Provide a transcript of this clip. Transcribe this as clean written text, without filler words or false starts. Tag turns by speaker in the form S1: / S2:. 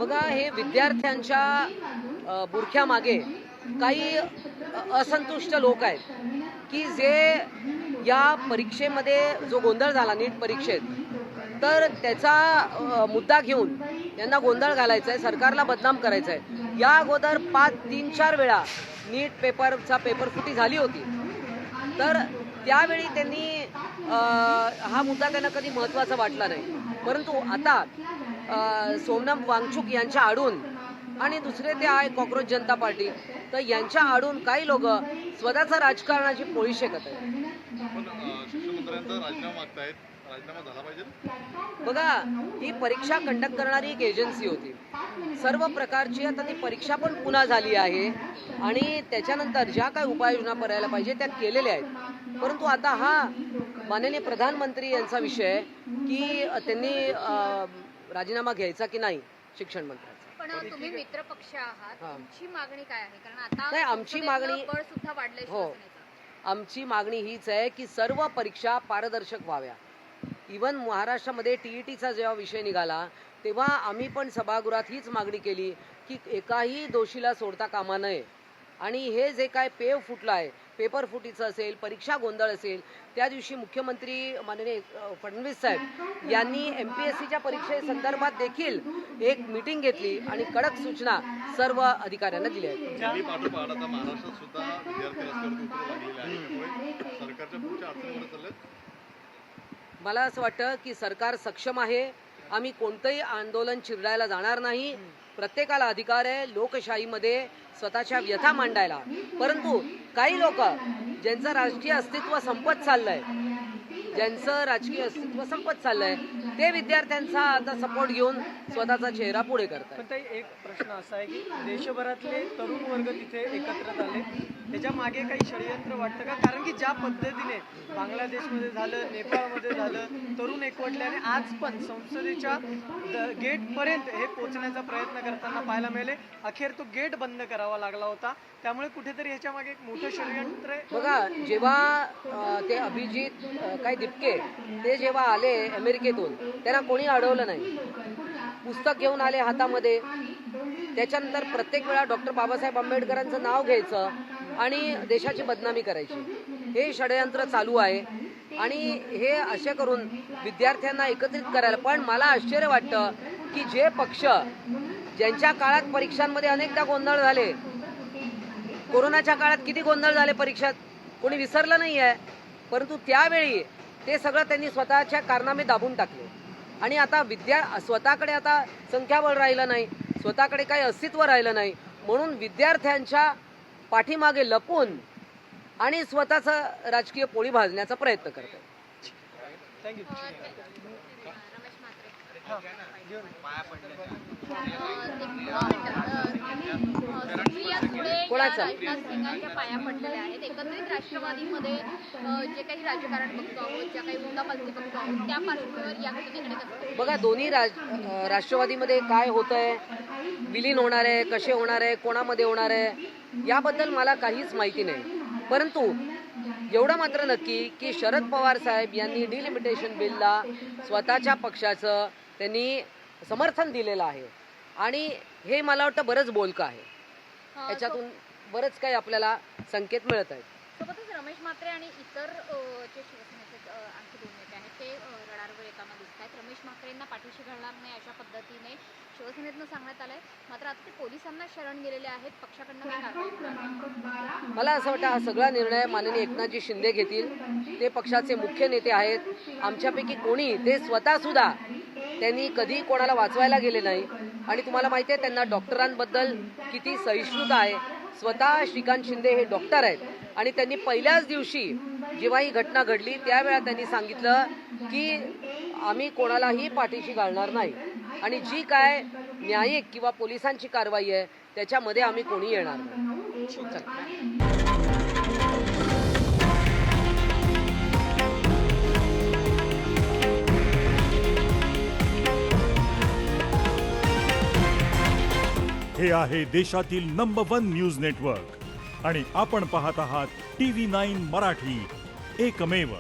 S1: बघा, हे विद्यार्थ्यांच्या बुरख्यामागे काही असंतुष्ट लोक आहेत की जे या परीक्षेमध्ये जो गोंधळ झाला नीट परीक्षेत, तर त्याचा मुद्दा घेऊन यांना गोंधळ घालायचा आहे, सरकारला बदनाम करायचं आहे. या अगोदर 3-4 वेळा नीट पेपरचा पेपरफुटी झाली होती, तर त्यावेळी त्यांनी हा मुद्दा त्यांना कधी महत्त्वाचा वाटला नाही. परंतु आता सोनम वांगचुक यांच्या आडून आणि दुसरे ते आहे कॉक्रोच जनता पार्टी, तर यांच्या आडून काही लोक स्वतःचा राजकारणाची पोळी शेकत आहेत.
S2: शिक्षण मंत्र्यांचा राजीनामा मागतायत, राजीनामा झाला पाहिजे.
S1: बघा, ही परीक्षा कंडक्ट करणारी एक एजन्सी होती. सर्व प्रकारची आता ती परीक्षा पण पुन्हा झाली आहे आणि त्याच्यानंतर ज्या काही उपाययोजना करायला पाहिजे त्या केलेल्या आहेत. परंतु आता हा माननीय प्रधानमंत्री यांचा विषय आहे की त्यांनी राजीनामा घ्यायचा की नाही शिक्षण मंत्र्यांचा.
S3: पण तुम्ही मित्र पक्ष आहात, तुमची मागणी काय आहे? कारण आता
S1: नाही, आमची मागणी
S3: बळ सुद्धा वाढलंय
S1: हो,
S3: शिवसेनेचं.
S1: आमची मागणी हीच आहे की सर्व परीक्षा पारदर्शक व्हाव्या. इवन महाराष्ट्रामध्ये TETचा जेव्हा विषय निघाला तेव्हा आम्ही पण सभागृहात हीच मागणी केली की एकाही दोषीला सोडता कामा नये. आणि हे जे काय पेव फुटलं आहे, पेपर फुटीचं असेल, परीक्षा गोंधळ असेल, त्या दिवशी मुख्यमंत्री माननीय फडणवीस साहेब यांनी MPSCच्या परीक्षेसंदर्भात देखील एक मीटिंग घेतली आणि कडक सूचना सर्व अधिकाऱ्यांना दिल्या आहेत.
S2: दिल्ली पाठोपाठ आता महाराष्ट्रात सुद्धा विद्यार्थी रस्त्यावरती उतरू लागलेले आहेत. त्यामुळे सरकारच्या पुढच्या अडचणीवर चालल्यात.
S1: मला असं वाटतं की सरकार सक्षम आहे. आम्ही कोणतंही आंदोलन चिरडायला जाणार नाही. प्रत्येकाला अधिकार आहे लोकशाहीमध्ये स्वतःच्या व्यथा मांडायला. परंतु काही लोक ज्यांचं राजकीय अस्तित्व संपत चाललंय ते विद्यार्थ्यांचा आता सपोर्ट घेऊन स्वतःचा चेहरा पुढे करतात.
S4: पण ताई, एक प्रश्न असा आहे की देशभरातले तरुण वर्ग तिथे एकत्र झाले, त्याच्या मागे काही षडयंत्र वाटतं का? कारण की ज्या पद्धतीने बांगलादेशमध्ये झालं, नेपाळमध्ये झालं, तरुण एकवटल्याने आज पण संसदेच्या गेटपर्यंत हे पोहोचण्याचा प्रयत्न करताना पाहायला मिळाले. अखेर तो गेट बंद करावा लागला होता. त्यामुळे कुठेतरी याच्या मागे एक मोठं षडयंत्र आहे.
S1: बघा, जेव्हा ते अभिजित काय दिपके ते जेव्हा आले अमेरिकेतून, त्यांना कोणी अडवलं नाही. पुस्तक घेऊन आले हातामध्ये. त्याच्यानंतर प्रत्येक वेळा डॉक्टर बाबासाहेब आंबेडकरांचं नाव घ्यायचं आणि देशाची बदनामी करायची. हे षडयंत्र चालू आहे आणि हे असे करून विद्यार्थ्यांना एकत्रित करायला. पण मला आश्चर्य वाटतं की जे पक्ष ज्यांच्या काळात परीक्षांमध्ये अनेकदा गोंधळ झाले, कोरोनाच्या काळात किती गोंधळ झाले परीक्षात, कोणी विसरलं नाही आहे. परंतु त्यावेळी ते सगळं त्यांनी स्वतःच्या कारनामे दाबून टाकले आणि आता स्वतःकडे आता संख्याबळ राहिलं नाही, स्वतःकडे काही अस्तित्व राहिलं नाही. म्हणून विद्यार्थ्यांच्या पाठीमागे लपून आणि स्वतःचा राजकीय पोळी भाजण्याचा प्रयत्न करतात.
S4: थँक्यू.
S3: रमेश म्हात्रे
S1: कोणाचा?
S3: राजनाथ सिंगांच्या पाया पडलेल्या आहेत. एकत्रित राष्ट्रवादीमध्ये जे काही राजकारण बघतो आहोत, ज्या काही मुद्दापालती बघतो आहोत, त्या पार्श्वभूमीवर या घटनेकडे कसं?
S1: बघा, दोन्ही राष्ट्रवादीमध्ये काय होतंय, विलीन होणार आहे, कसे होणार आहे, कोणामध्ये होणार आहे, याबद्दल मला काहीच माहिती नाही. परंतु एवढं मात्र नक्की की शरद पवार साहेब यांनी डिलिमिटेशन बिलला स्वतःच्या पक्षाचं त्यांनी समर्थन दिलेलं आहे आणि हे मला वाटतं बरंच बोलकं आहे. याच्यातून बरंच काही आपल्याला संकेत मिळत आहेत.
S3: सोबतच रमेश म्हात्रे आणि इतर जे शिवसेनेचे आणखी 2 नेते आहेत ते रडारवर येताना दिसत आहेत. रमेश म्हात्रेंना पाठीशी घालणार नाही अशा पद्धतीने शिवसेनेतनं सांगण्यात आलंय. मात्र आता ते पोलिसांना शरण गेलेले आहेत. पक्षाकडनं काय कारवाई होणार?
S1: मला असं वाटतं हा सगळा निर्णय माननीय एकनाथजी शिंदे घेतील. ते पक्षाचे मुख्य नेते आहेत. आमच्यापैकी कोणी, ते स्वतः सुद्धा त्यांनी कधी कोणाला वाचवायला गेले नाही आणि तुम्हाला माहिती आहे त्यांना डॉक्टरांबद्दल किती सहिष्णुता आहे. स्वतः श्रीकांत शिंदे हे डॉक्टर आहेत आणि त्यांनी पहिल्याच दिवशी जेव्हा ही घटना घडली त्यावेळा त्यांनी सांगितलं की आम्ही कोणालाही पाठीशी घालणार नाही आणि जी काय न्यायिक किंवा पोलिसांची कारवाई आहे त्याच्यामध्ये आम्ही कोणी येणार नाही.
S5: हे आहे देशातील नंबर 1 न्यूज नेटवर्क आणि आपण पाहत आहात TV9 मराठी, एकमेव.